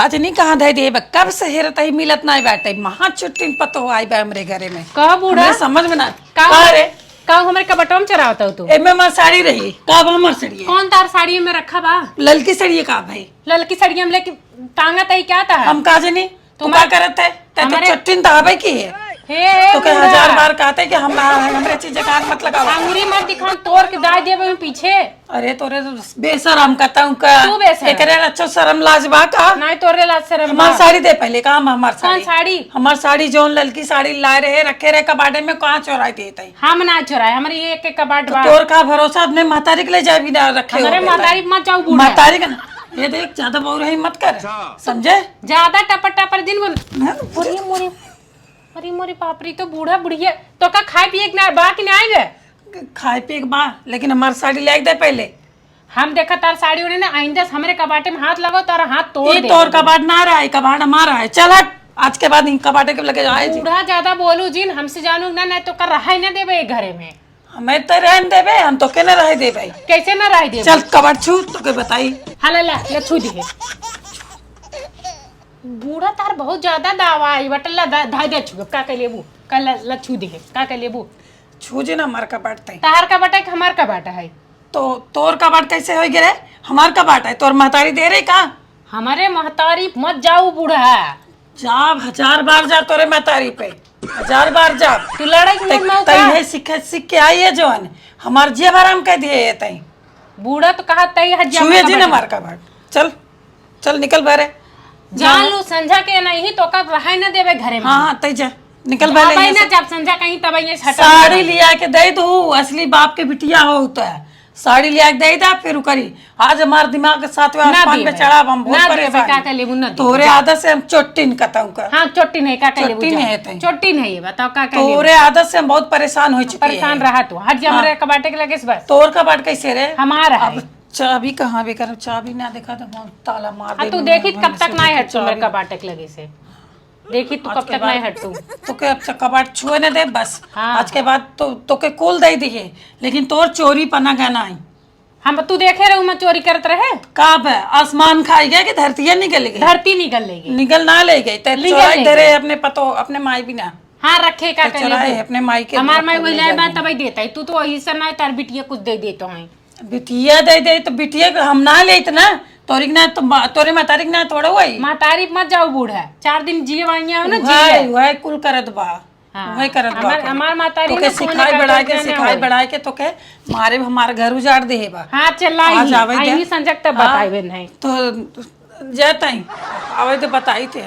काज नहीं कहाँ धै दे कब से हेरत ही मिलत नहीं बैठे महा छुट्टी पतो आई बा हमरे घरे में कहा बूढ़ा हमरे समझ में ना का रे का हमारे कबटवा में चरावता हो तू एमे मां साड़ी रही का बा हमर साड़ी कौन तार साड़ी में रखा बा ललकी साड़ी का भाई ललकी साड़ी हम लेके टांगा तई क्या था हम काज नहीं तू का करत है ते छुट्टी तो आवे की है हे तो के हजार बार कहते कि हम हमरे चीज कान मत लगाओ अंगुरी मत दिखा तोड़ के दाय देबे में पीछे अरे तोरे बेशरम कहता हूं का तू बेशरम। एकरे अच्छा शर्म लाज बा का नहीं तोरे लाज शरम हमार साड़ी दे पहले काम हमार कौन साड़ी साड़ी हमार साड़ी जोन ललकी साड़ी लाए रहे रखे रहे कबाड़े में कहाँ चोराई देते हैं हम ना चुराए हमारे ये एक कबाट बा तोर का भरोसा अपने महतारी के ले जाए बिना रखे हमारे हो महतारी मत जाओ बूढ़ा महतारी का ना ये देख ज्यादा बोल रही मत कर समझे ज्यादा टपर टपर दिन बोल अरे मोरी पापरी तो बूढ़ा बुढ़िया तो का खाए पिए के ना बा कि ना आएगे खाए पिए के बा लेकिन हमार साड़ी ले दे पहले हम देखा तार साड़ी उन्हें ना आइंदा से हमारे कबाटे में हाथ लगाओ तारा हाथ तोड़ ये दे तोर कबाड़ ना रहा है कबाड़ हमारा है चल हट आज के बाद इन कबाड़े के लगे आए जी बूढ़ा ज्यादा बोलू जिन हमसे जानू ना नहीं तो कर रहा ही ना देवे घरे में हमें तो रहन देबे हम तो के ना रहे दे भाई कैसे ना रह दे चल कबाड़ छू तो के बताई हाला ला ले छू दी बूढ़ा तार बहुत ज्यादा दावा आई बटला धाय दे छू का के लेबू कल ला छू दी का के लेबू छू जी ना हमार कबाड़ तई तार का बटा कि हमार का बाटा है तो तोर कबाड़ कैसे हो गिरे हमार कबाड़ है तोर महतारी दे रही का हमारे महतारी मत जाऊ बूढ़ा जाब हजार बार जा तोरे महतारी पे हजार बार जा तू लड़ाई के मूड में हो का? तई सीख के आई है जवन हमार जे भराम कह दिए ये तई बूढ़ा तो कहा तई हट जा छुए जी ना मार कबाड़ चल चल निकल बारे जान लू संझा के नहीं तो कब रहा न देवे घरे में हाँ हाँ तई जा निकल भाई बारे ना जब संझा कहीं तब ये हटा साड़ी लिया के दे दू असली बाप के बिटिया हो तो है साड़ी लिया के दे दा फिर करी आज हमार दिमाग के सातवें आसमान पे चढ़ा हम बहुत परेशान का के लेबू ना तोरे आदत से हम चोट्टिन कहताऊं का हां चोट्टी नहीं का के लेबू चोट्टी नहीं है तई चोट्टी नहीं है बताओ का के लेबू तोरे आदत से हम बहुत परेशान हो चुके हैं परेशान रहा तू हट जा हमारे कबाटे के लगे इस बार तोर का बाट कैसे रे हमारा है अब चाबी कहाँ भी कर चाबी ना देखा तो हम ताला मार दे तू देखी कब तक ना हट तू मेरे कबाटे के लगे से देखी तू कब तक नहीं हट तू तो के अब कबाट छुए न दे बस हाँ। आज के बाद तो के कुल दे दिए लेकिन तोर चोरी पना गना आई हम तू देखे रहू मैं चोरी करत रहे कब है आसमान खाई गया कि धरती निकल गई धरती निकल लेगी निकल ना ले गई ते चुराई दे रहे अपने पतो अपने माई भी ना हाँ रखे का के चुराए लेबू अपने माई के हमार माई वही लाए बात तब देता है तू तो वही से ना तार बिटिया कुछ दे देतो है बिटिया दे दे तो बिटिया को हम ना ले इतना तोरी ना तो तोरे महतारी ना थोड़ा हुई माँ तारीफ मत जाओ बूढ़ा 4 दिन जिए वाइया हो ना वही वही कुल करत बा हाँ। वही करत बा हमार माँ तारीफ तो के सिखाई बढ़ा के तो के मारे हमारे घर उजाड़ दे बा हाँ चलाई आज आवे दे। आई संजक तब बताइबे नहीं तो जाता ही आवे तो बताई थे